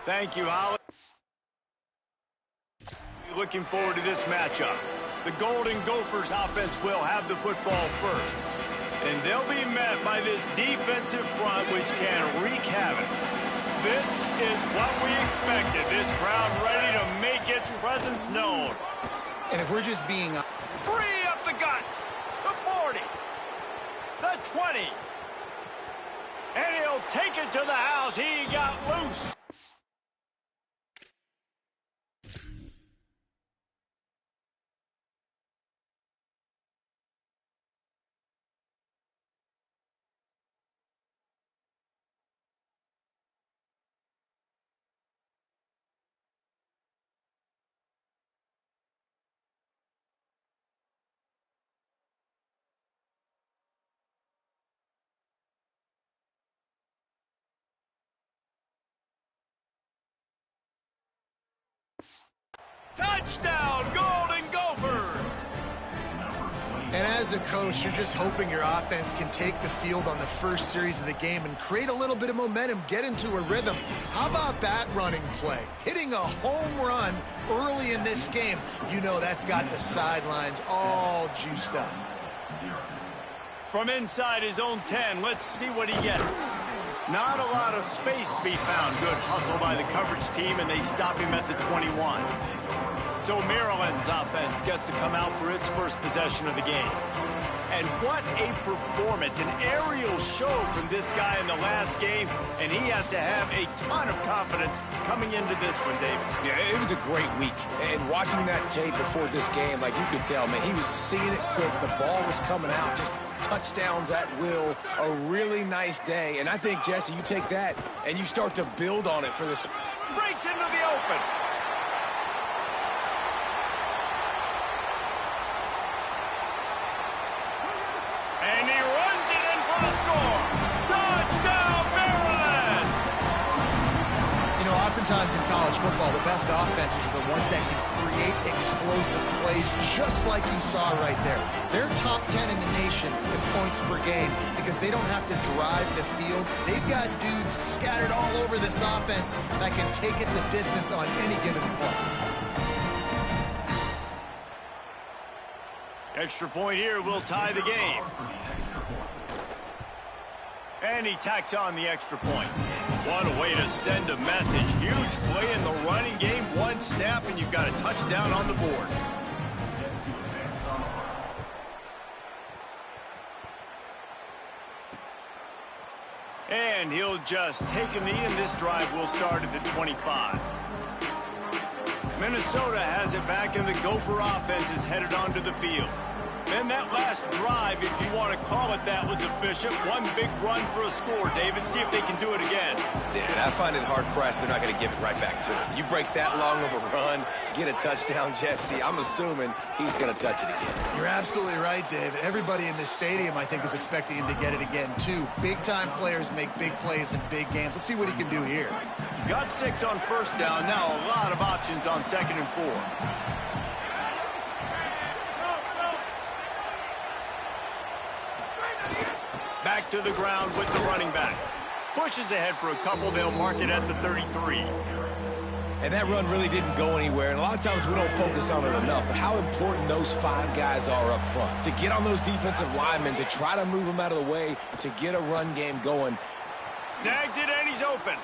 Thank you, Holly. Looking forward to this matchup. The Golden Gophers offense will have the football first. And they'll be met by this defensive front, which can wreak havoc. This is what we expected. This crowd ready to make its presence known. And if we're just being... Free up the gut. The 40. The 20. And he'll take it to the house. He got loose. Touchdown, Golden Gophers! And as a coach, you're just hoping your offense can take the field on the first series of the game and create a little bit of momentum, get into a rhythm. How about that running play? Hitting a home run early in this game. You know that's got the sidelines all juiced up. From inside his own 10, let's see what he gets. Not a lot of space to be found. Good hustle by the coverage team, and they stop him at the 21. So Maryland's offense gets to come out for its first possession of the game. And what a performance, an aerial show from this guy in the last game, and he has to have a ton of confidence coming into this one, David. Yeah, it was a great week. And watching that tape before this game, like you could tell, man, he was seeing it quick. The ball was coming out, just touchdowns at will. A really nice day. And I think, Jesse, you take that and you start to build on it for this. Breaks into the open. And he runs it in for the score. Touchdown, Maryland! You know, oftentimes in college football, the best offenses are the ones that can create explosive plays, just like you saw right there. They're top 10 in the nation in points per game because they don't have to drive the field. They've got dudes scattered all over this offense that can take it the distance on any given play. Extra point here will tie the game. And he tacks on the extra point. What a way to send a message. Huge play in the running game. One snap, and you've got a touchdown on the board. And he'll just take a knee, and this drive will start at the 25. Minnesota has it back, and the Gopher offense is headed onto the field. And that last drive, if you want to call it that, was efficient. One big run for a score, David. See if they can do it again. Yeah, I find it hard-pressed they're not going to give it right back to him. You break that long of a run, get a touchdown, Jesse, I'm assuming he's going to touch it again. You're absolutely right, David. Everybody in this stadium, I think, is expecting him to get it again, too. Big-time players make big plays in big games. Let's see what he can do here. Got 6 on first down. Now a lot of options on 2nd and 4. Back to the ground with the running back. Pushes ahead for a couple. They'll mark it at the 33. And that run really didn't go anywhere. And a lot of times we don't focus on it enough. But how important those 5 guys are up front. To get on those defensive linemen, to try to move them out of the way, to get a run game going. Snags it, and he's open.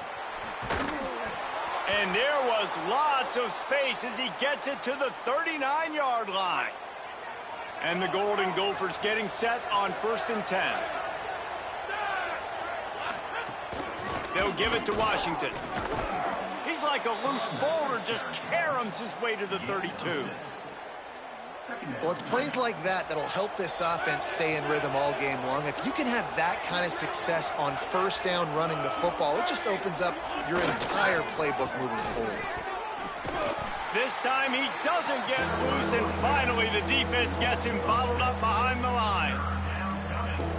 And there was lots of space as he gets it to the 39-yard line. And the Golden Gophers getting set on 1st and 10. They'll give it to Washington. He's like a loose boulder, just caroms his way to the 32. Well, it's plays like that that'll help this offense stay in rhythm all game long. If you can have that kind of success on first down running the football, it just opens up your entire playbook moving forward. This time he doesn't get loose, and finally the defense gets him bottled up behind the line.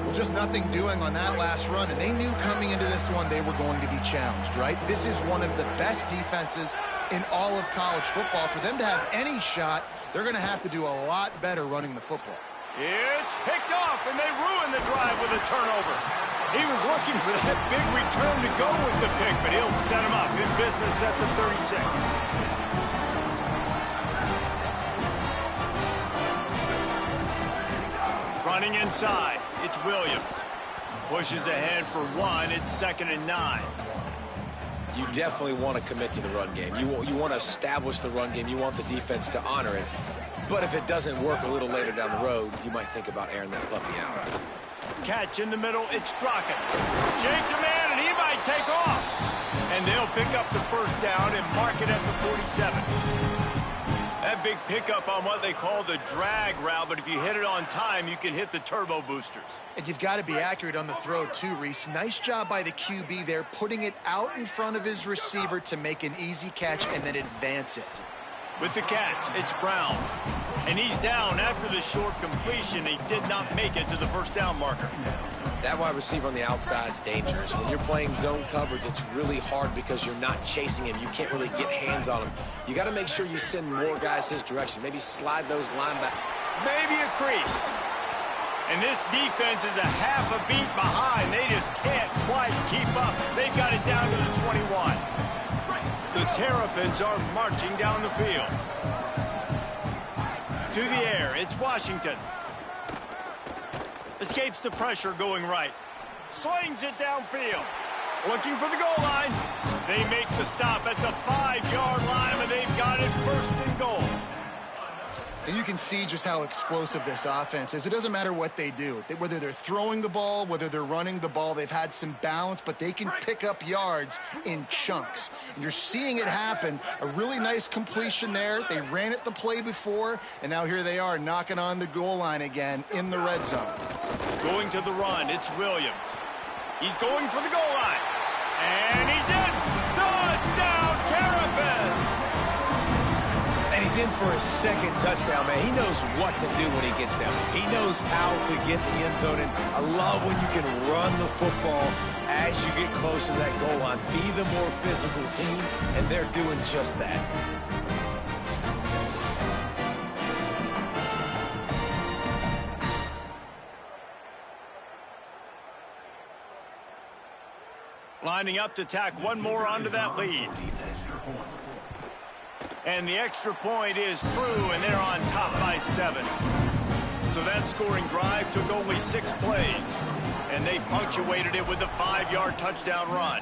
Well, just nothing doing on that last run, and they knew coming into this one they were going to be challenged, right? This is one of the best defenses in all of college football. For them to have any shot, they're going to have to do a lot better running the football. It's picked off, and they ruin the drive with a turnover. He was looking for that big return to go with the pick, but he'll set him up in business at the 36. Running inside, it's Williams. Pushes ahead for one. It's 2nd and 9. You definitely want to commit to the run game. You want to establish the run game. You want the defense to honor it. But if it doesn't work a little later down the road, you might think about airing that puppy out. Catch in the middle, it's Straka. Shakes a man, and he might take off. And they'll pick up the first down and mark it at the 47. That big pickup on what they call the drag route, but if you hit it on time, you can hit the turbo boosters. And you've got to be accurate on the throw, too, Reese. Nice job by the QB there, putting it out in front of his receiver to make an easy catch and then advance it. With the catch, it's Brown. And he's down after the short completion. He did not make it to the first down marker. That wide receiver on the outside is dangerous. When you're playing zone coverage, it's really hard because you're not chasing him. You can't really get hands on him. You got to make sure you send more guys his direction. Maybe slide those linebackers. Maybe a crease. And this defense is a half a beat behind. They just can't quite keep up. They've got it down to the 21. The Terrapins are marching down the field. To the air, it's Washington. Escapes the pressure going right. Slings it downfield. Looking for the goal line. They make the stop at the 5-yard line, and they've got it 1st and goal. And you can see just how explosive this offense is. It doesn't matter what they do. Whether they're throwing the ball, whether they're running the ball, they've had some balance, but they can pick up yards in chunks. And you're seeing it happen. A really nice completion there. They ran it the play before, and now here they are knocking on the goal line again in the red zone. Going to the run, it's Williams. He's going for the goal line. And he's in. Touchdown, Terrapins! And he's in for his 2nd touchdown, man. He knows what to do when he gets down there. He knows how to get the end zone in. I love when you can run the football as you get closer to that goal line. Be the more physical team, and they're doing just that. Lining up to tack one more onto that lead. And the extra point is true, and they're on top by 7. So that scoring drive took only 6 plays, and they punctuated it with a 5-yard touchdown run.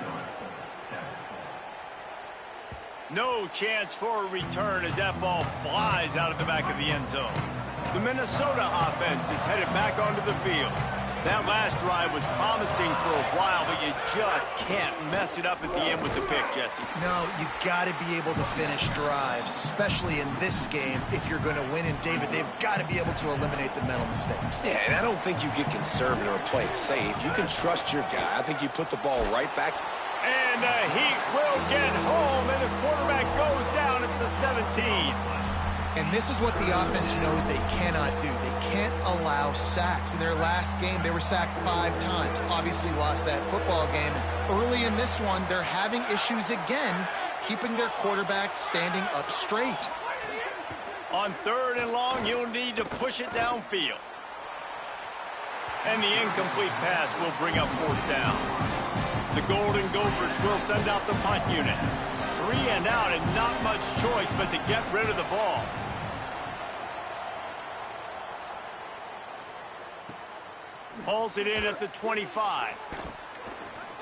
No chance for a return as that ball flies out of the back of the end zone. The Minnesota offense is headed back onto the field. That last drive was promising for a while, but you just can't mess it up at the end with the pick, Jesse. No, you got to be able to finish drives, especially in this game. If you're going to win, and David, they've got to be able to eliminate the mental mistakes. Yeah, and I don't think you get conservative or play it safe. You can trust your guy. I think you put the ball right back. And the Heat will get home, and the quarterback goes down at the 17. And this is what the offense knows they cannot do. They can't allow sacks. In their last game, they were sacked 5 times. Obviously lost that football game. Early in this one, they're having issues again, keeping their quarterback standing up straight. On 3rd and long, you'll need to push it downfield. And the incomplete pass will bring up 4th down. The Golden Gophers will send out the punt unit. 3 and out, and not much choice but to get rid of the ball. Hauls it in at the 25.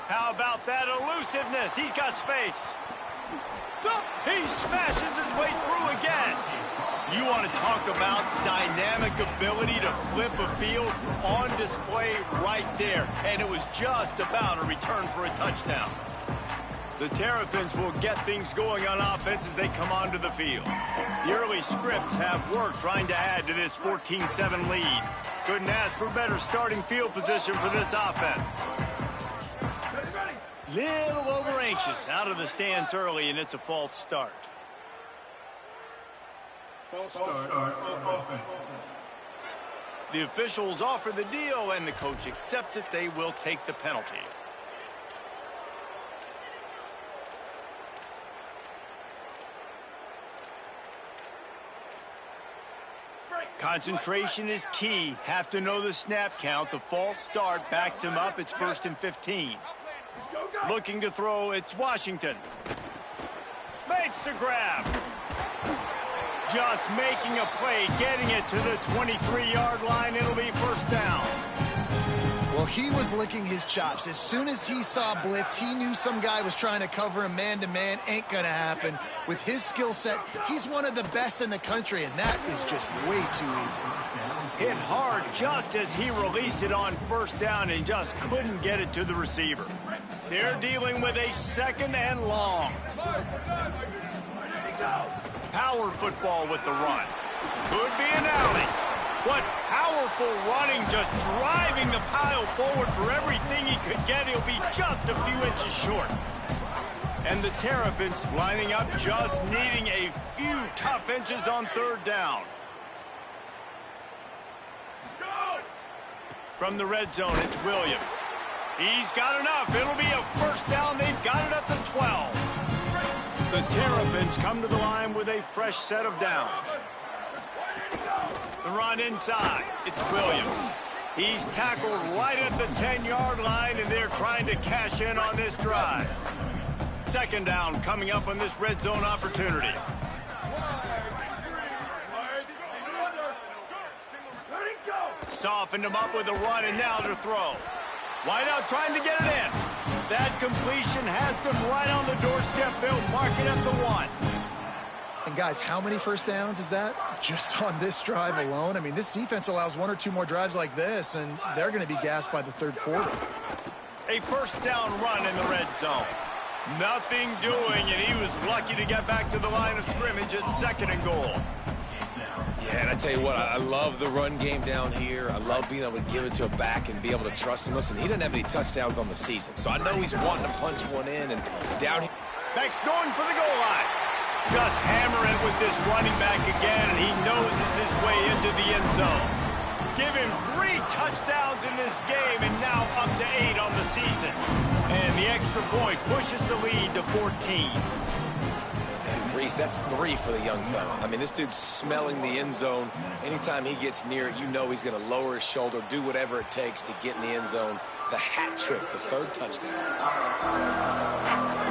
How about that elusiveness? He's got space. He smashes his way through again. You want to talk about dynamic ability to flip a field on display right there. And it was just about a return for a touchdown. The Terrapins will get things going on offense as they come onto the field. The early scripts have worked trying to add to this 14-7 lead. Couldn't ask for better starting field position for this offense. Little over anxious out of the stands early, and it's a false start. False start off offense. The officials offer the deal, and the coach accepts it. They will take the penalty. Concentration is key. Have to know the snap count. The false start backs him up. It's 1st and 15. Looking to throw, it's Washington. Makes the grab. Just making a play, getting it to the 23-yard line. It'll be 1st down. Well, he was licking his chops. As soon as he saw blitz, he knew some guy was trying to cover him man-to-man. Ain't gonna happen. With his skill set, he's one of the best in the country, and that is just way too easy. Hit hard just as he released it on 1st down and just couldn't get it to the receiver. They're dealing with a 2nd and long. Power football with the run. Could be an alley. What powerful running, just driving the pile forward for everything he could get. He'll be just a few inches short. And the Terrapins lining up, just needing a few tough inches on 3rd down. From the red zone, it's Williams. He's got enough. It'll be a 1st down. They've got it at the 12. The Terrapins come to the line with a fresh set of downs. The run inside. It's Williams. He's tackled right at the 10-yard line, and they're trying to cash in on this drive. 2nd down coming up on this red zone opportunity. Softened him up with a run, and now to throw. Wideout trying to get it in. That completion has them right on the doorstep. They'll mark it at the 1. And guys, how many 1st downs is that? Just on this drive alone? I mean, this defense allows 1 or 2 more drives like this, and they're going to be gassed by the 3rd quarter. A 1st down run in the red zone. Nothing doing, and he was lucky to get back to the line of scrimmage at 2nd and goal. Yeah, and I tell you what, I love the run game down here. I love being able to give it to a back and be able to trust him. Listen, he doesn't have any touchdowns on the season, so I know he's wanting to punch one in, and down here. Beck's going for the goal line. Just hammer it with this running back again, and he noses his way into the end zone. Give him 3 touchdowns in this game, and now up to 8 on the season. And the extra point pushes the lead to 14. Reese, that's 3 for the young fella. I mean, this dude's smelling the end zone. Anytime he gets near it, you know he's going to lower his shoulder, do whatever it takes to get in the end zone. The hat trick, the 3rd touchdown.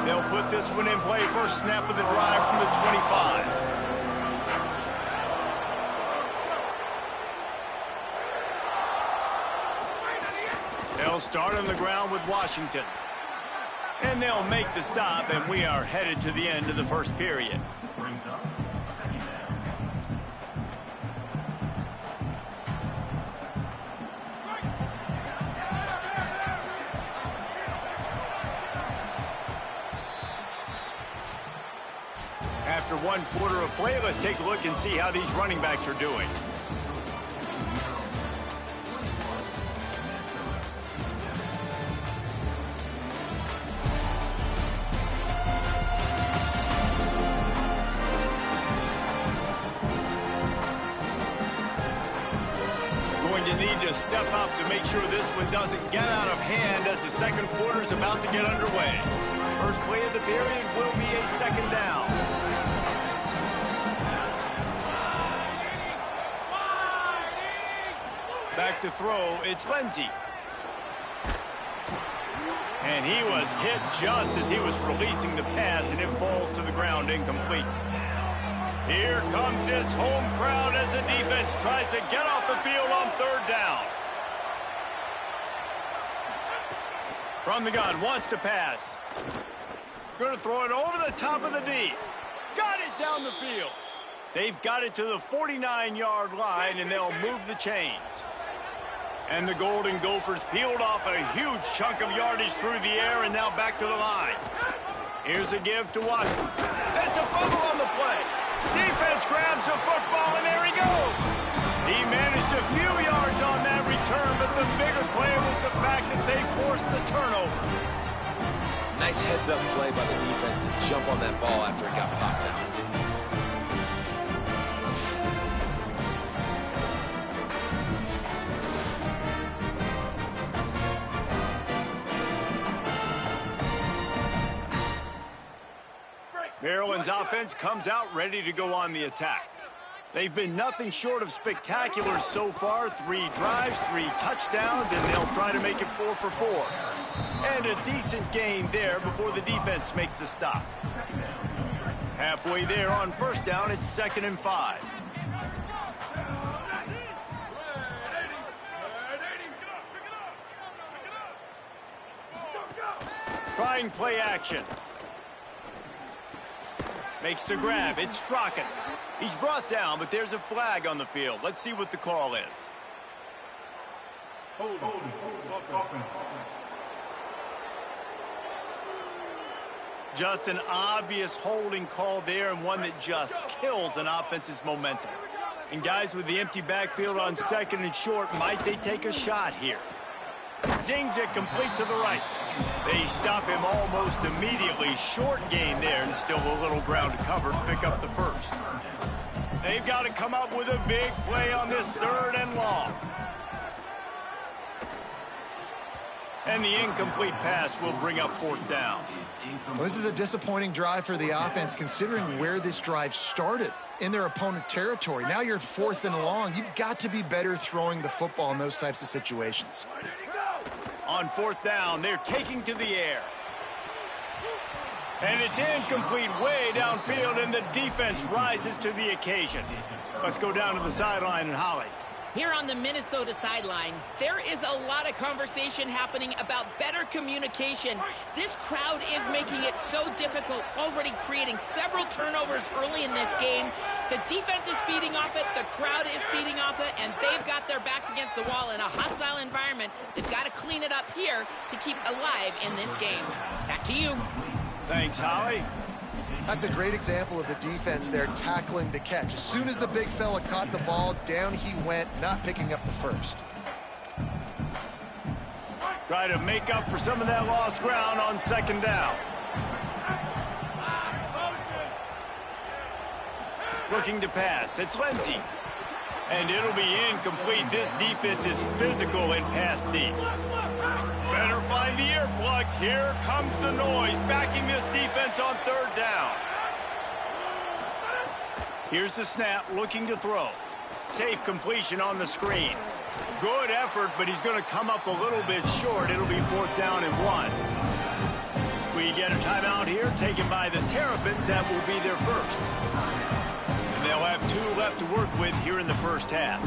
They'll put this one in play. First snap of the drive from the 25. They'll start on the ground with Washington. And they'll make the stop, and we are headed to the end of the 1st period. After 1 quarter of play, let's take a look and see how these running backs are doing. Need to step up to make sure this one doesn't get out of hand as the 2nd quarter is about to get underway. First play of the period will be a 2nd down. Back to throw, it's Lindsey. And he was hit just as he was releasing the pass, and it falls to the ground incomplete. Here comes this home crowd as the defense tries to get off the field on 3rd down. From the gun, wants to pass. Going to throw it over the top of the D. Got it down the field. They've got it to the 49-yard line, and they'll move the chains. And the Golden Gophers peeled off a huge chunk of yardage through the air, and now back to the line. Here's a give to Washington. It's a fumble on the play. Defense grabs the football, and there he goes. He managed a few yards on that return, but the bigger play was the fact that they forced the turnover. Nice heads-up play by the defense to jump on that ball after it got popped out. Maryland's offense comes out ready to go on the attack. They've been nothing short of spectacular so far. 3 drives, 3 touchdowns, and they'll try to make it 4 for 4. And a decent gain there before the defense makes the stop. Halfway there on first down, it's 2nd and 5. Trying play action. Makes the grab. It's Strachan. He's brought down, but there's a flag on the field. Let's see what the call is. Hold. Just an obvious holding call there, and one that just kills an offense's momentum. And guys with the empty backfield on 2nd and short, might they take a shot here? Zings it complete to the right. They stop him almost immediately. Short gain there, and still a little ground to cover to pick up the first. They've got to come up with a big play on this 3rd and long. And the incomplete pass will bring up 4th down. Well, this is a disappointing drive for the offense, considering where this drive started in their opponent territory. Now you're at 4th and long. You've got to be better throwing the football in those types of situations. On 4th down, they're taking to the air. And it's incomplete way downfield, and the defense rises to the occasion. Let's go down to the sideline and Holly. Here on the Minnesota sideline, there is a lot of conversation happening about better communication. This crowd is making it so difficult, already creating several turnovers early in this game. The defense is feeding off it, the crowd is feeding off it, and they've got their backs against the wall in a hostile environment. They've got to clean it up here to keep alive in this game. Back to you. Thanks, Holly. That's a great example of the defense there tackling the catch. As soon as the big fella caught the ball, down he went, not picking up the first. Try to make up for some of that lost ground on 2nd down. Looking to pass. It's Lindsey. And it'll be incomplete. This defense is physical and pass deep. Better find the earplugs. Here comes the noise, backing this defense on 3rd down. Here's the snap, looking to throw. Safe completion on the screen. Good effort, but he's going to come up a little bit short. It'll be 4th down and 1. We get a timeout here, taken by the Terrapins. That will be their first. And they'll have 2 left to work with here in the first half.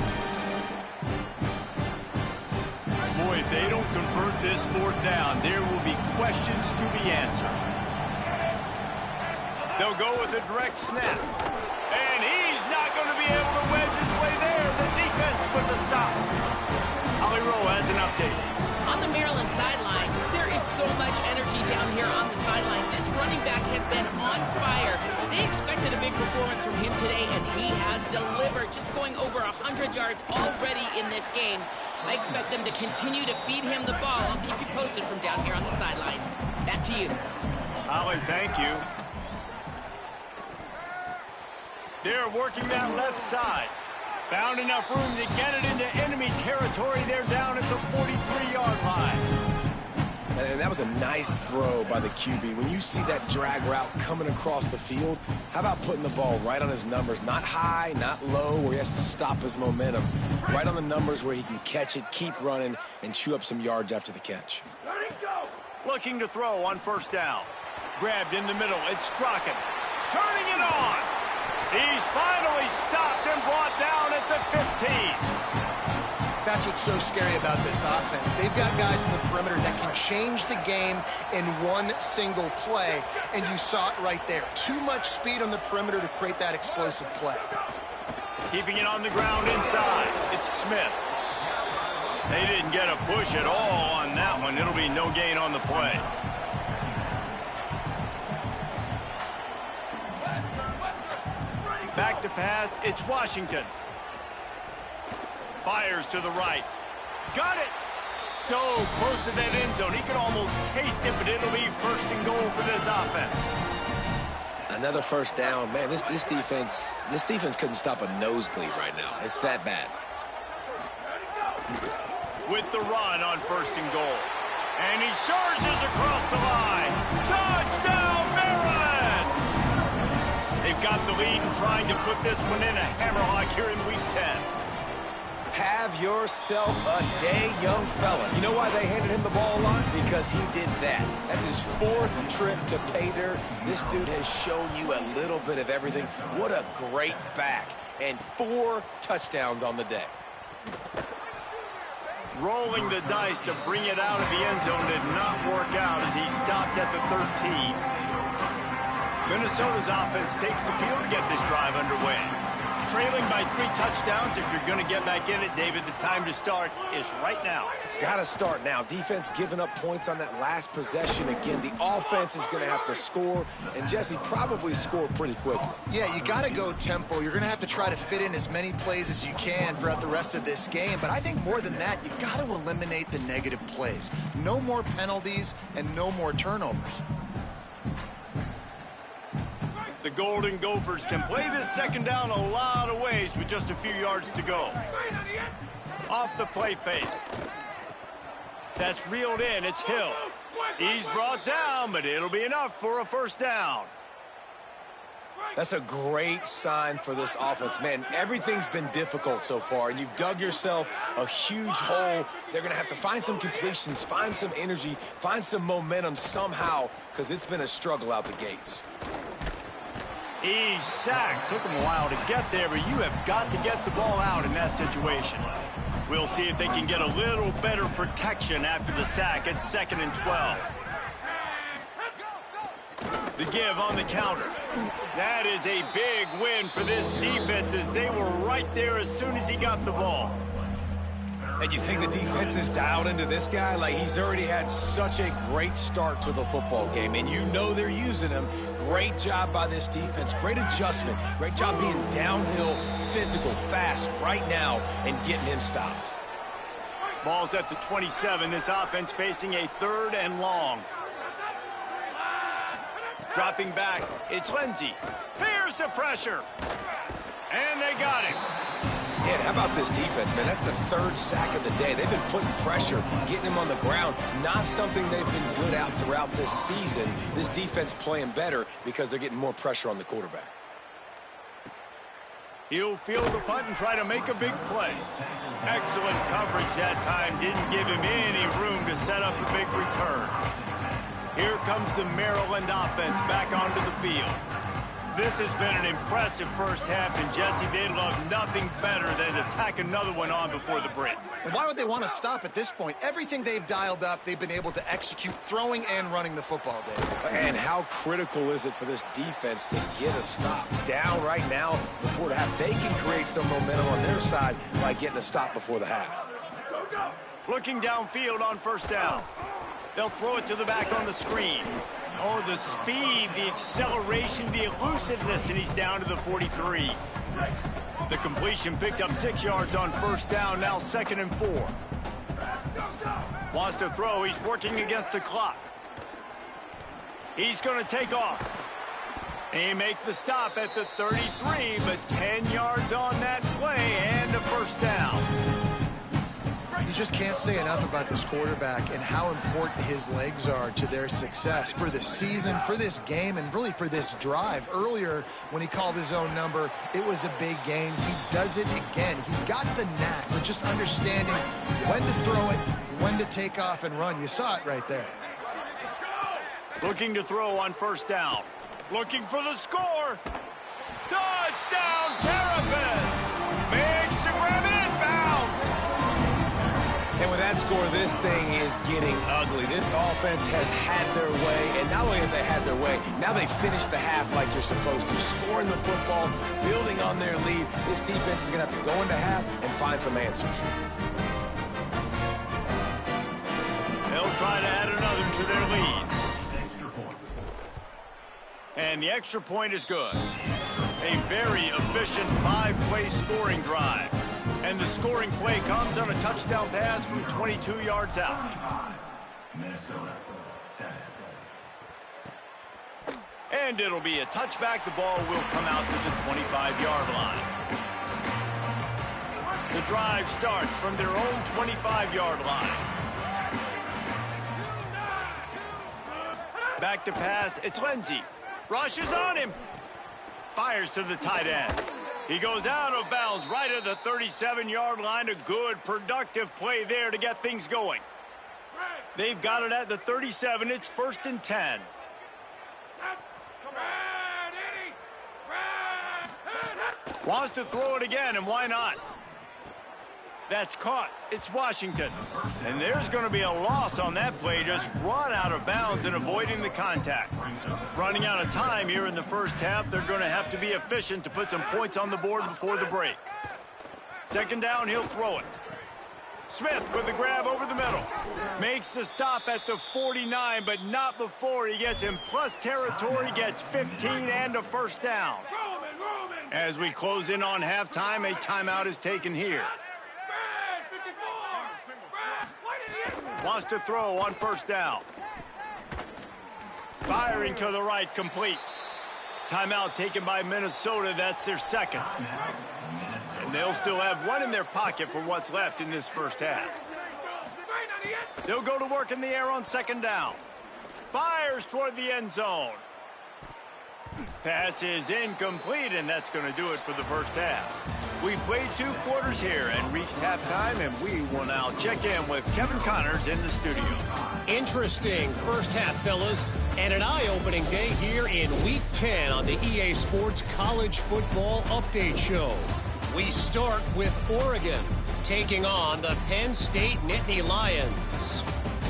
Boy, if they don't convert this 4th down, there will be questions to be answered. They'll go with a direct snap. And he's not going to be able to wedge his way there. The defense with the stop. Holly Rowe has an update. On the Maryland sideline, there is so much energy down here on the sideline. This running back has been on fire. They expected a big performance from him today, and he has delivered, just going over 100 yards already in this game. I expect them to continue to feed him the ball. I'll keep you posted from down here on the sidelines. Back to you. Holly, thank you. They're working that left side. Found enough room to get it into enemy territory. They're down at the 43-yard line. And that was a nice throw by the QB. When you see that drag route coming across the field, how about putting the ball right on his numbers? Not high, not low, where he has to stop his momentum. Right on the numbers where he can catch it, keep running, and chew up some yards after the catch. Looking to throw on 1st down. Grabbed in the middle. It's Strachan. Turning it on. He's finally stopped and brought down at the 15. That's what's so scary about this offense. They've got guys in the perimeter that can change the game in one single play, and you saw it right there. Too much speed on the perimeter to create that explosive play. Keeping it on the ground inside. It's Smith. They didn't get a push at all on that one. It'll be no gain on the play. Back to pass. It's Washington. Fires to the right. Got it. So close to that end zone. He could almost taste it, but it'll be 1st and goal for this offense. Another 1st down. Man, this defense couldn't stop a nosebleed right now. It's that bad. With the run on 1st and goal. And he surges across the line. Touchdown, Maryland! They've got the lead and trying to put this one in a hammerlock here in Week 10. Have yourself a day, young fella. You know why they handed him the ball a lot? Because he did that. That's his 4th trip to pay dirt. This dude has shown you a little bit of everything. What a great back. And 4 touchdowns on the day. Rolling the dice to bring it out of the end zone did not work out as he stopped at the 13. Minnesota's offense takes the field to get this drive underway. Trailing by 3 touchdowns. If you're going to get back in it, David, the time to start is right now. Got to start now. Defense giving up points on that last possession. Again, the offense is going to have to score, and Jesse probably score pretty quickly. Yeah, you got to go tempo. You're going to have to try to fit in as many plays as you can throughout the rest of this game. But I think more than that, you got to eliminate the negative plays. No more penalties and no more turnovers. The Golden Gophers can play this second down a lot of ways with just a few yards to go. Off the play fake. That's reeled in. It's Hill. He's brought down, but it'll be enough for a first down. That's a great sign for this offense. Man, everything's been difficult so far, and you've dug yourself a huge hole. They're going to have to find some completions, find some energy, find some momentum somehow, because it's been a struggle out the gates. He's sacked. Took him a while to get there, but you have got to get the ball out in that situation. We'll see if they can get a little better protection after the sack at 2nd and 12. The give on the counter. That is a big win for this defense as they were right there as soon as he got the ball. And you think the defense is dialed into this guy? Like, he's already had such a great start to the football game, and you know they're using him. Great job by this defense. Great adjustment. Great job being downhill, physical, fast right now and getting him stopped. Ball's at the 27. This offense facing a 3rd and long. Dropping back, it's Lindsey. Here's the pressure. And they got him. Yeah, how about this defense, man? That's the 3rd sack of the day. They've been putting pressure, getting him on the ground. Not something they've been good at throughout this season. This defense playing better because they're getting more pressure on the quarterback. He'll field the punt and try to make a big play. Excellent coverage that time. Didn't give him any room to set up a big return. Here comes the Maryland offense back onto the field. This has been an impressive first half, and Jesse, they'd love nothing better than to tack another one on before the break. And why would they want to stop at this point? Everything they've dialed up, they've been able to execute throwing and running the football, Dave. And how critical is it for this defense to get a stop down right now before the half? They can create some momentum on their side by getting a stop before the half. Looking downfield on first down. They'll throw it to the back on the screen. Oh, the speed, the acceleration, the elusiveness, and he's down to the 43. The completion picked up 6 yards on first down, now 2nd and 4. Wants to throw, he's working against the clock. He's going to take off. And he makes the stop at the 33, but 10 yards on that play and a first down. You just can't say enough about this quarterback and how important his legs are to their success for this season, for this game, and really for this drive. Earlier, when he called his own number, it was a big gain. He does it again. He's got the knack of just understanding when to throw it, when to take off and run. You saw it right there. Looking to throw on first down. Looking for the score. Touchdown, Terrapins! Makes the grab inbounds. And with that score, this thing is getting ugly. This offense has had their way, and not only have they had their way, now they finished the half like you're supposed to, scoring the football, building on their lead. This defense is going to have to go into half and find some answers. They'll try to add another to their lead. And the extra point is good. A very efficient 5-play scoring drive. And the scoring play comes on a touchdown pass from 22 yards out. And it'll be a touchback. The ball will come out to the 25-yard line. The drive starts from their own 25-yard line. Back to pass. It's Lindsey. Rushes on him. fires to the tight end. He goes out of bounds right at the 37-yard line. A good, productive play there to get things going. They've got it at the 37. It's 1st and 10. Wants to throw it again, and why not? That's caught. It's Washington. And there's going to be a loss on that play. Just run out of bounds and avoiding the contact. Running out of time here in the first half. They're going to have to be efficient to put some points on the board before the break. 2nd down, he'll throw it. Smith with the grab over the middle. Makes the stop at the 49, but not before he gets in plus territory, gets 15 and a 1st down. As we close in on halftime, a timeout is taken here. Wants to throw on 1st down. Firing to the right, complete. Timeout taken by Minnesota. That's their 2nd. And they'll still have one in their pocket for what's left in this first half. They'll go to work in the air on 2nd down. Fires toward the end zone. Pass is incomplete, and that's going to do it for the first half. We played 2 quarters here and reached halftime, and we will now check in with Kevin Connors in the studio. Interesting first half, fellas, and an eye-opening day here in Week 10 on the EA Sports College Football Update Show. We start with Oregon taking on the Penn State Nittany Lions.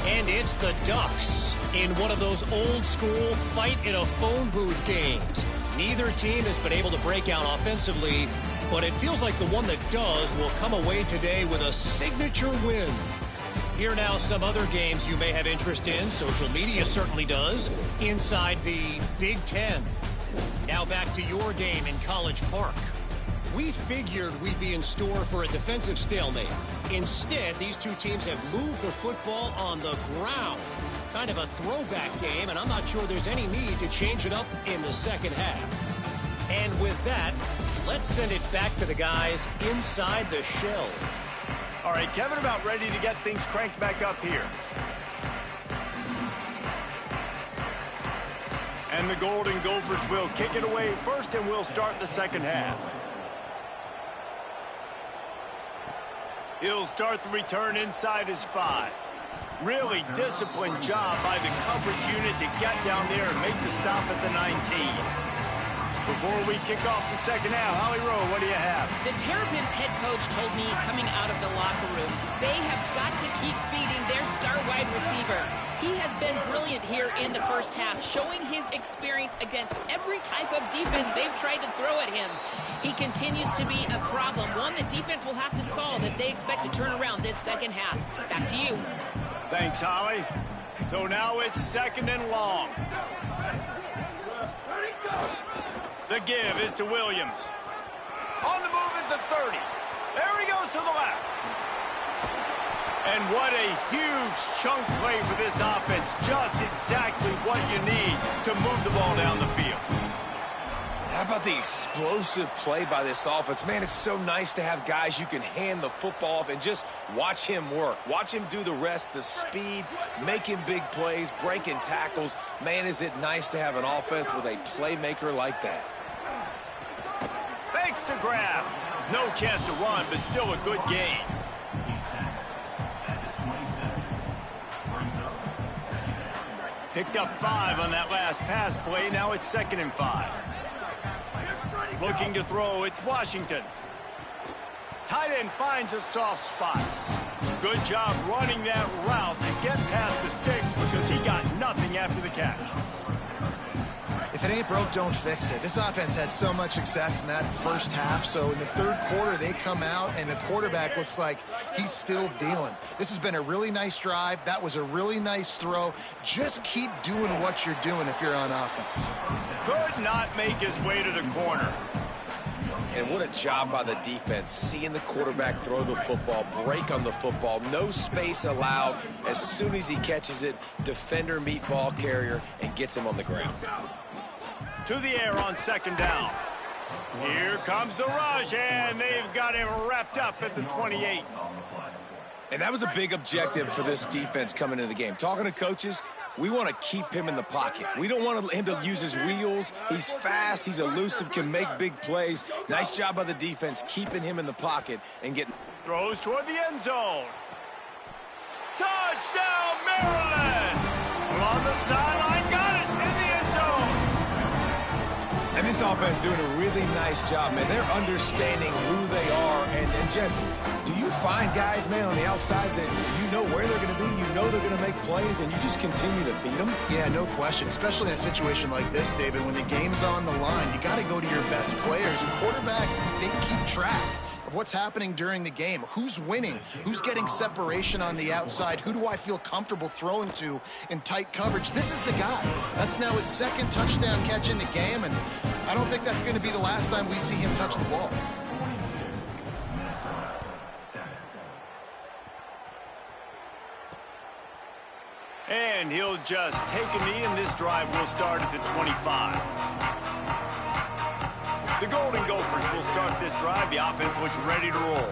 And it's the Ducks in one of those old-school fight-in-a-phone booth games. Neither team has been able to break out offensively, but it feels like the one that does will come away today with a signature win. Here are now some other games you may have interest in. Social media certainly does. Inside the Big Ten. Now back to your game in College Park. We figured we'd be in store for a defensive stalemate. Instead, these two teams have moved the football on the ground. Kind of a throwback game, and I'm not sure there's any need to change it up in the second half. And with that, let's send it back to the guys inside the shell. All right, Kevin, about ready to get things cranked back up here. And the Golden Gophers will kick it away first, and we'll start the second half. He'll start the return inside his 5. Really disciplined job by the coverage unit to get down there and make the stop at the 19. Before we kick off the second half, Holly Rowe, what do you have? The Terrapins head coach told me coming out of the locker room, they have got to keep feeding their star wide receiver. He has been brilliant here in the first half, showing his experience against every type of defense they've tried to throw at him. He continues to be a problem, one the defense will have to solve if they expect to turn around this second half. Back to you. Thanks, Holly. So now it's 2nd and long. The give is to Williams. On the move at the 30. There he goes to the left. And what a huge chunk play for this offense. Just exactly what you need to move the ball down the field. How about the explosive play by this offense? Man, it's so nice to have guys you can hand the football off and just watch him work. Watch him do the rest, the speed, making big plays, breaking tackles. Man, is it nice to have an offense with a playmaker like that. Fakes to grab. No chance to run, but still a good gain. Picked up 5 on that last pass play. Now it's 2nd and 5. Looking to throw, it's Washington. Tight end finds a soft spot. Good job running that route to get past the sticks because he got nothing after the catch. If it ain't broke, don't fix it. This offense had so much success in that first half, so in the third quarter, they come out, and the quarterback looks like he's still dealing. This has been a really nice drive. That was a really nice throw. Just keep doing what you're doing if you're on offense. Could not make his way to the corner. And what a job by the defense, seeing the quarterback throw the football, break on the football, no space allowed. As soon as he catches it, defender meet ball carrier and gets him on the ground. To the air on 2nd down. Here comes the rush, and they've got him wrapped up at the 28. And that was a big objective for this defense coming into the game. Talking to coaches, we want to keep him in the pocket. We don't want him to use his wheels. He's fast, he's elusive, can make big plays. Nice job by the defense keeping him in the pocket and getting... Throws toward the end zone. Touchdown, Maryland! On the sideline, got it in the end zone. And this offense doing a really nice job, man. They're understanding who they are. And Jesse, do you find guys, man, on the outside that you know where they're going to be, you know they're going to make plays, and you just continue to feed them? Yeah, no question, especially in a situation like this, David. When the game's on the line, you got to go to your best players. And quarterbacks, they keep track of what's happening during the game. Who's winning? Who's getting separation on the outside? Who do I feel comfortable throwing to in tight coverage? This is the guy. That's now his second touchdown catch in the game, and I don't think that's going to be the last time we see him touch the ball. And he'll just take a knee, and this drive will start at the 25. The Golden Gophers will start this drive. The offense looks ready to roll.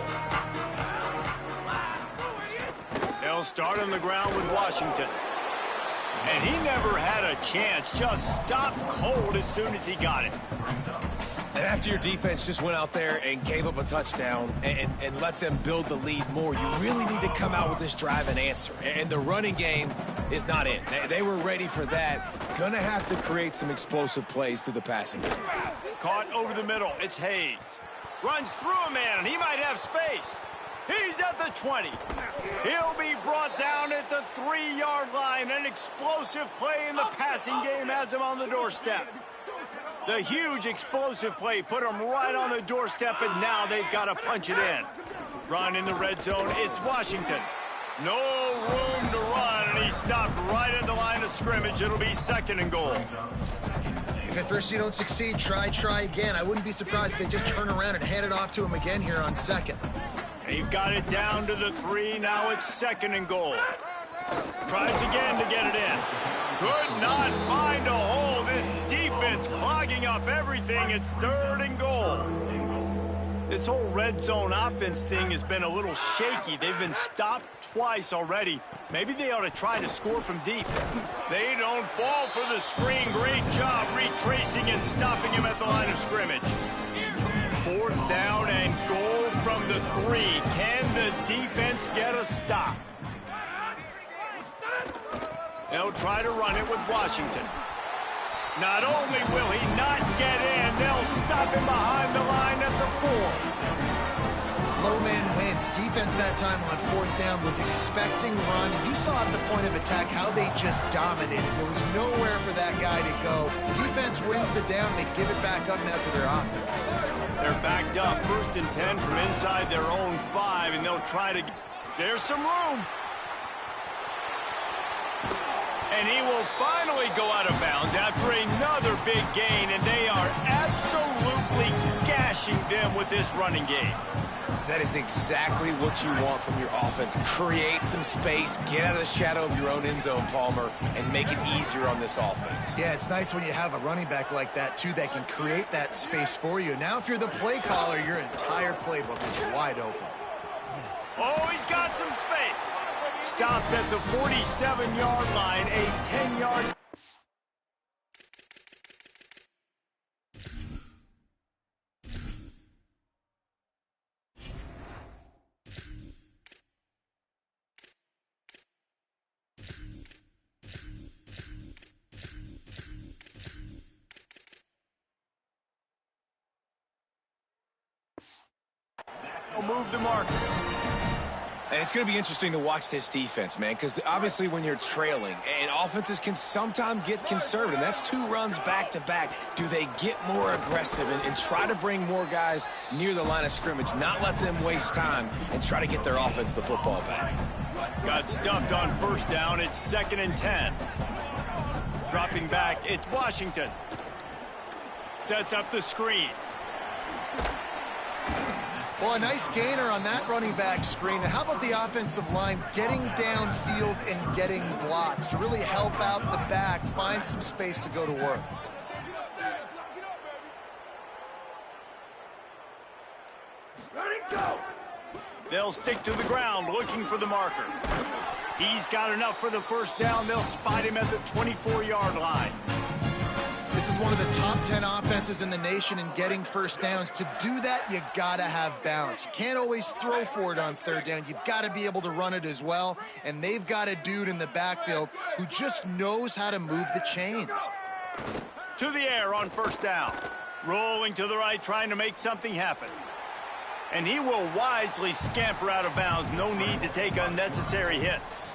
They'll start on the ground with Washington. And he never had a chance. Just stopped cold as soon as he got it. And after your defense just went out there and gave up a touchdown and let them build the lead more, you really need to come out with this drive and answer. And the running game is not in. They were ready for that. Gonna have to create some explosive plays through the passing game. Caught over the middle. It's Hayes. Runs through a man, and he might have space. He's at the 20. He'll be brought down at the 3-yard line. An explosive play in the passing game has him on the doorstep. The huge explosive play put him right on the doorstep, and now they've got to punch it in. Run in the red zone. It's Washington. No room to run, and he stopped right at the line of scrimmage. It'll be 2nd and goal. If at first you don't succeed, try again. I wouldn't be surprised if they just turn around and hand it off to him again here on 2nd. They've got it down to the 3. Now it's 2nd and goal. Tries again to get it in. Could not find a hole. This defense clogging up everything. It's 3rd and goal. This whole red zone offense thing has been a little shaky. They've been stopped twice already. Maybe they ought to try to score from deep. They don't fall for the screen. Great job retracing and stopping him at the line of scrimmage. 4th down and goal from the 3. Can the defense get a stop? They'll try to run it with Washington. Not only will he not get in, they'll stop him behind the line at the 4. Low man wins. Defense that time on 4th down was expecting run. You saw at the point of attack how they just dominated. There was nowhere for that guy to go. Defense wins the down. They give it back up now to their offense. They're backed up. 1st and 10 from inside their own 5, and they'll try to... There's some room. And he will finally go out of bounds after another big gain, and they are absolutely gashing them with this running game. That is exactly what you want from your offense. Create some space, get out of the shadow of your own end zone, Palmer, and make it easier on this offense. Yeah, it's nice when you have a running back like that, too, that can create that space for you. Now, if you're the play caller, your entire playbook is wide open. Oh, he's got some space. Stopped at the 47-yard line, a 10-yard... Move the marker. And it's going to be interesting to watch this defense, man, because obviously when you're trailing, and offenses can sometimes get conservative. That's 2 runs back-to-back. Do they get more aggressive and try to bring more guys near the line of scrimmage, not let them waste time, and try to get their offense the football back? Got stuffed on 1st down. It's 2nd and 10. Dropping back, it's Washington. Sets up the screen. Well, a nice gainer on that running back screen. And how about the offensive line getting downfield and getting blocks to really help out the back, find some space to go to work? They'll stick to the ground looking for the marker. He's got enough for the first down. They'll spot him at the 24-yard line. This is one of the top 10 offenses in the nation in getting first downs. To do that, you gotta have balance. You can't always throw for it on third down. You've got to be able to run it as well. And they've got a dude in the backfield who just knows how to move the chains. To the air on first down. Rolling to the right, trying to make something happen. And he will wisely scamper out of bounds. No need to take unnecessary hits.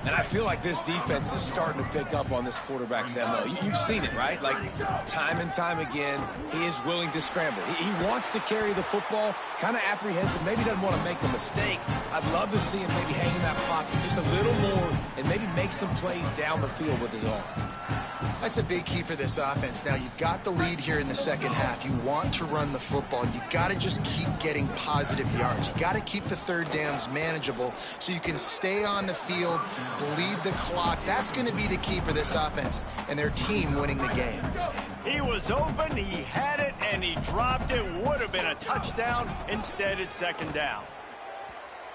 And I feel like this defense is starting to pick up on this quarterback's MO. You've seen it, right? Like, time and time again, he is willing to scramble. He wants to carry the football, kind of apprehensive, maybe doesn't want to make a mistake. I'd love to see him maybe hang in that pocket just a little more and maybe make some plays down the field with his arm. That's a big key for this offense. Now, you've got the lead here in the second half. You want to run the football. You got to just keep getting positive yards. You got to keep the third downs manageable so you can stay on the field, bleed the clock. That's going to be the key for this offense and their team winning the game. He was open, he had it, and he dropped it. Would have been a touchdown. Instead, it's second down.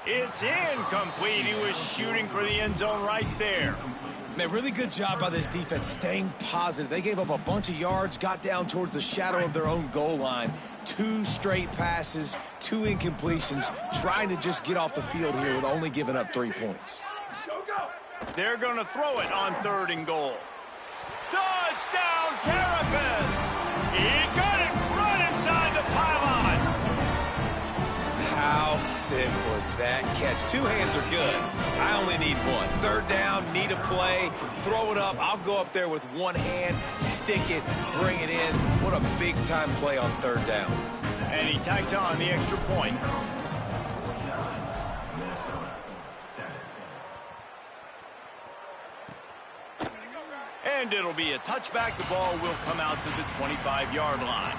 It's incomplete. He was shooting for the end zone right there. Man, really good job by this defense staying positive. They gave up a bunch of yards, got down towards the shadow of their own goal line. 2 straight passes, 2 incompletions, trying to just get off the field here with only giving up 3 points. They're going to throw it on 3rd and goal. Touchdown, Terrapins! He got it right inside the pylon. How sick was that catch? 2 hands are good. I only need 1. 3rd down, need a play, throw it up. I'll go up there with 1 hand, stick it, bring it in. What a big-time play on 3rd down. And he tags on the extra point. And it'll be a touchback. The ball will come out to the 25-yard line.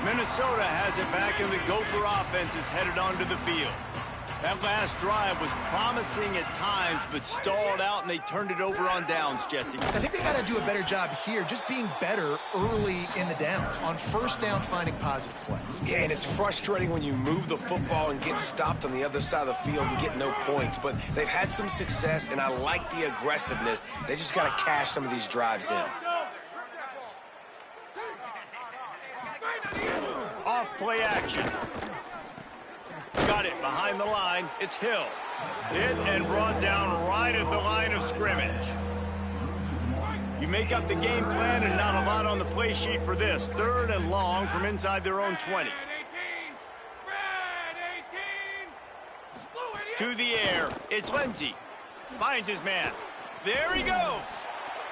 Minnesota has it back, and the Gopher offense is headed onto the field. That last drive was promising at times, but stalled out, and they turned it over on downs, Jesse. I think they got to do a better job here, just being better early in the downs. On first down, finding positive plays. Yeah, and it's frustrating when you move the football and get stopped on the other side of the field and get no points. But they've had some success, and I like the aggressiveness. They just got to cash some of these drives in. Off play action. Got it behind the line. It's Hill. Hit and brought down right at the line of scrimmage. You make up the game plan and not a lot on the play sheet for this. 3rd and long from inside their own 20. To the air. It's Lindsey. Finds his man. There he goes.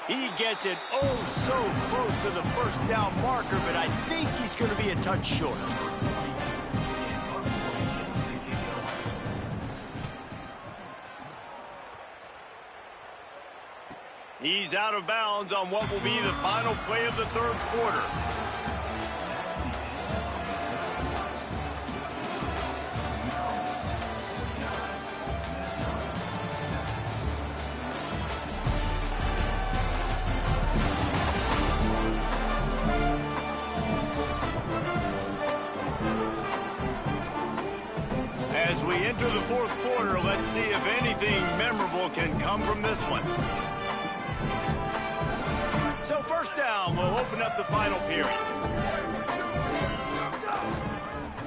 He gets it oh so close to the first down marker, but I think he's going to be a touch short. He's out of bounds on what will be the final play of the 3rd quarter. As we enter the 4th quarter, let's see if anything memorable can come from this one. So first down will open up the final period.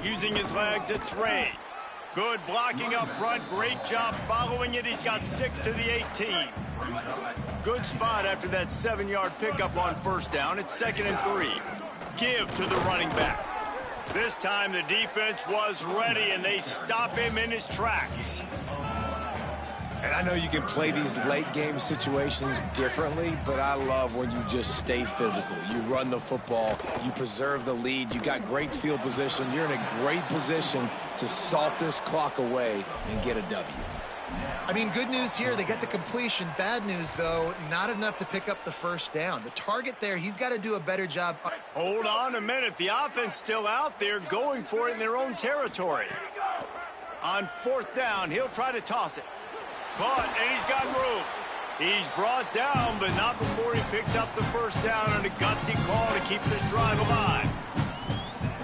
Using his legs, it's Ray. Good blocking up front. Great job following it. He's got 6 to the 18. Good spot after that 7-yard pickup on first down. It's 2nd and 3. Give to the running back. This time the defense was ready, and they stop him in his tracks. And I know you can play these late-game situations differently, but I love when you just stay physical. You run the football, you preserve the lead, you got great field position. You're in a great position to salt this clock away and get a W. I mean, good news here, they get the completion. Bad news, though, not enough to pick up the first down. The target there, he's got to do a better job. Hold on a minute. The offense still out there going for it in their own territory. On 4th down, he'll try to toss it. Caught, and he's got room. He's brought down, but not before he picks up the first down on a gutsy call to keep this drive alive.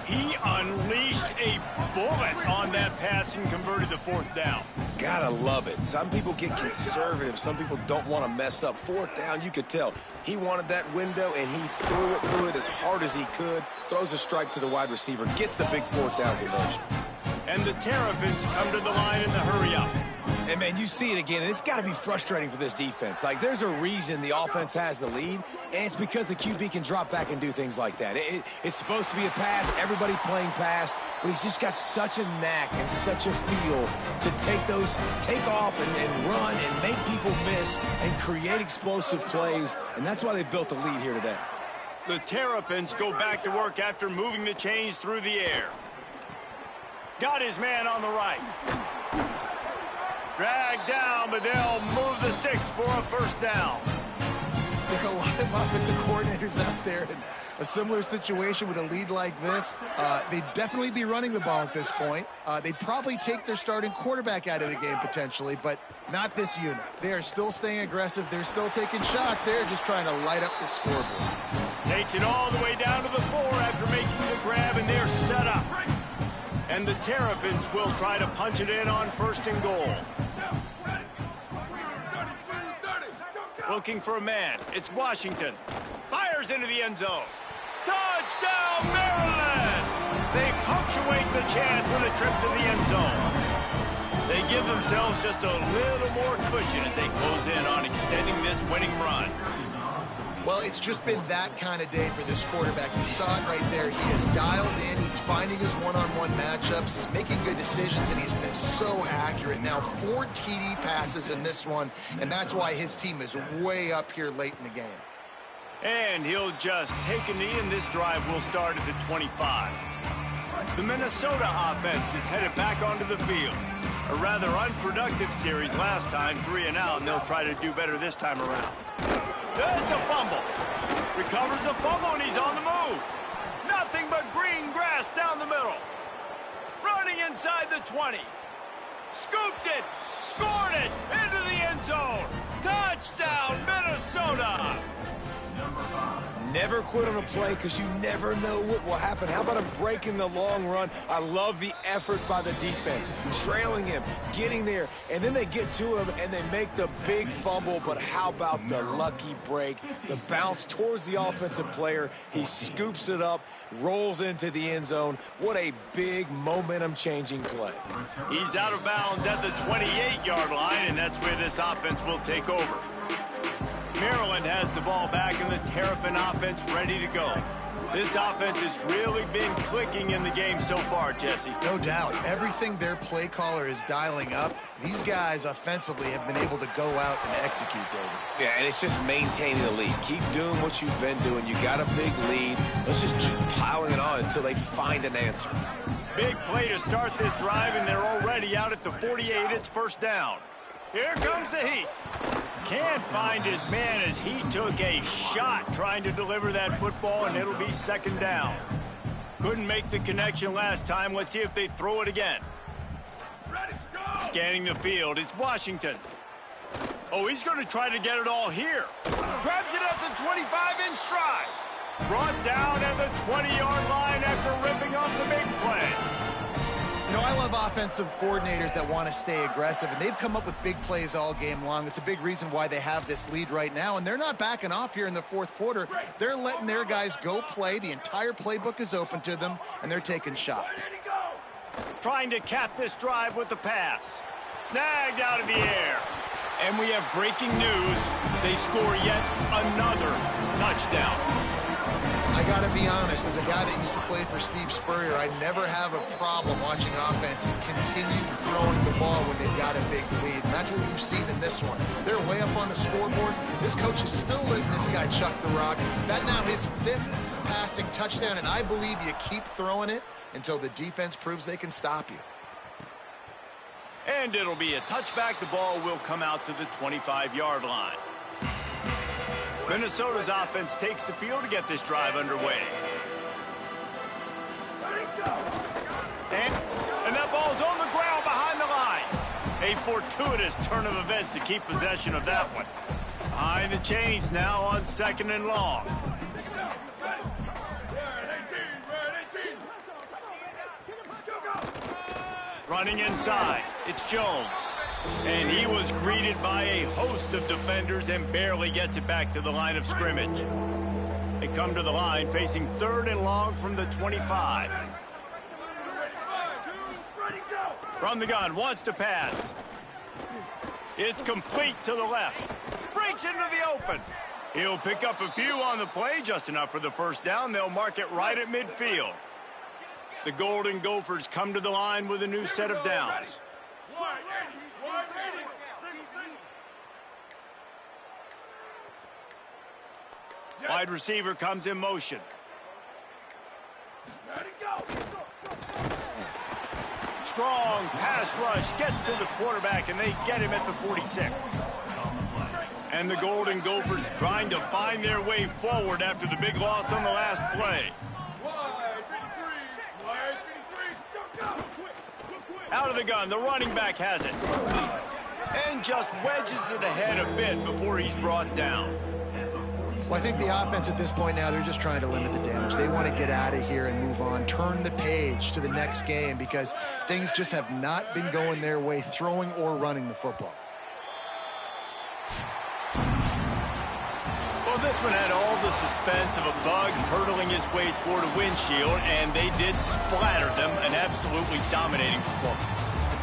He unleashed a bullet on that pass and converted the 4th down. Gotta love it. Some people get conservative. Some people don't want to mess up. Fourth down, you could tell. He wanted that window, and he threw it as hard as he could. Throws a strike to the wide receiver. Gets the big fourth down conversion. And the Terrapins come to the line in the hurry-up. And, man, you see it again, and it's got to be frustrating for this defense. Like, there's a reason the offense has the lead, and it's because the QB can drop back and do things like that. It's supposed to be a pass, everybody playing pass, but he's just got such a knack and such a feel to take off and run and make people miss and create explosive plays, and that's why they've built the lead here today. The Terrapins go back to work after moving the chains through the air. Got his man on the right. Dragged down, but they'll move the sticks for a first down. There are a lot of offensive coordinators out there in a similar situation with a lead like this. They'd definitely be running the ball at this point. They'd probably take their starting quarterback out of the game potentially, but not this unit. They are still staying aggressive. They're still taking shots. They're just trying to light up the scoreboard. Takes it all the way down to the 4 after making the grab, and they're set up. And the Terrapins will try to punch it in on 1st and goal. Looking for a man. It's Washington. Fires into the end zone. Touchdown, Maryland! They punctuate the chance with a trip to the end zone. They give themselves just a little more cushion as they close in on extending this winning run. Well, it's just been that kind of day for this quarterback. You saw it right there. He is dialed in. He's finding his one-on-one matchups. He's making good decisions, and he's been so accurate. Now, 4 TD passes in this one, and that's why his team is way up here late in the game. And he'll just take a knee, and this drive will start at the 25. The Minnesota offense is headed back onto the field. A rather unproductive series last time, 3 and out, and they'll try to do better this time around. It's a fumble. Recovers the fumble, and he's on the move. Nothing but green grass down the middle. Running inside the 20. Scooped it. Scored it. Into the end zone. Touchdown, Minnesota. Never quit on a play because you never know what will happen. How about a break in the long run? I love the effort by the defense. Trailing him, getting there, and then they get to him and they make the big fumble. But how about the lucky break? The bounce towards the offensive player. He scoops it up, rolls into the end zone. What a big momentum-changing play. He's out of bounds at the 28-yard line, and that's where this offense will take over. Maryland has the ball back, and the Terrapin offense ready to go. This offense has really been clicking in the game so far, Jesse. No doubt. Everything their play caller is dialing up, these guys offensively have been able to go out and execute, David. Yeah, and it's just maintaining the lead. Keep doing what you've been doing. You got a big lead. Let's just keep piling it on until they find an answer. Big play to start this drive, and they're already out at the 48. It's first down. Here comes the heat. Can't find his man as he took a shot trying to deliver that football, and it'll be second down. Couldn't make the connection last time. Let's see if they throw it again. Scanning the field, it's Washington. Oh, he's going to try to get it all here. Grabs it at the 25 in stride. Brought down at the 20-yard line after ripping off the big play. You know, I love offensive coordinators that want to stay aggressive, and they've come up with big plays all game long. It's a big reason why they have this lead right now, and they're not backing off here in the fourth quarter. They're letting their guys go play. The entire playbook is open to them, and they're taking shots. Trying to cap this drive with the pass. Snagged out of the air. And we have breaking news. They score yet another touchdown. I got to be honest, as a guy that used to play for Steve Spurrier, I never have a problem watching offenses continue throwing the ball when they've got a big lead. And that's what we've seen in this one. They're way up on the scoreboard. This coach is still letting this guy chuck the rock. That now his 5th passing touchdown, and I believe you keep throwing it until the defense proves they can stop you. And it'll be a touchback. The ball will come out to the 25-yard line. Minnesota's offense takes the field to get this drive underway. And that ball's on the ground behind the line. A fortuitous turn of events to keep possession of that one. Behind the chains now on 2nd and long. Running inside, it's Jones. And he was greeted by a host of defenders and barely gets it back to the line of scrimmage. They come to the line facing 3rd and long from the 25. From the gun, wants to pass. It's complete to the left. Breaks into the open. He'll pick up a few on the play, just enough for the first down. They'll mark it right at midfield. The Golden Gophers come to the line with a new set of downs. Wide receiver comes in motion. Strong pass rush gets to the quarterback, and they get him at the 46. And the Golden Gophers trying to find their way forward after the big loss on the last play. Out of the gun, the running back has it. And just wedges it ahead a bit before he's brought down. Well, I think the offense at this point now, they're just trying to limit the damage. They want to get out of here and move on, turn the page to the next game, because things just have not been going their way, throwing or running the football. Well, this one had all the suspense of a bug hurtling his way toward a windshield, and they did splatter them, an absolutely dominating performance.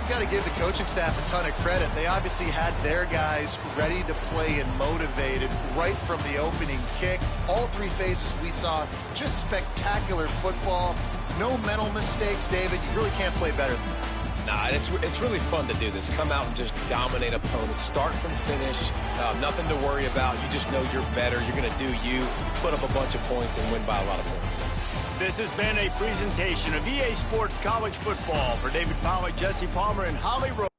Got to give the coaching staff a ton of credit. They obviously had their guys ready to play and motivated right from the opening kick. All 3 phases we saw, just spectacular football. No mental mistakes, David. You really can't play better than that. Nah, it's really fun to do this. Come out and just dominate opponents. Start from finish. Nothing to worry about. You just know you're better. You're going to do you. Put up a bunch of points and win by a lot of points. This has been a presentation of EA Sports College Football. For David Pollack, Jesse Palmer, and Holly Rose.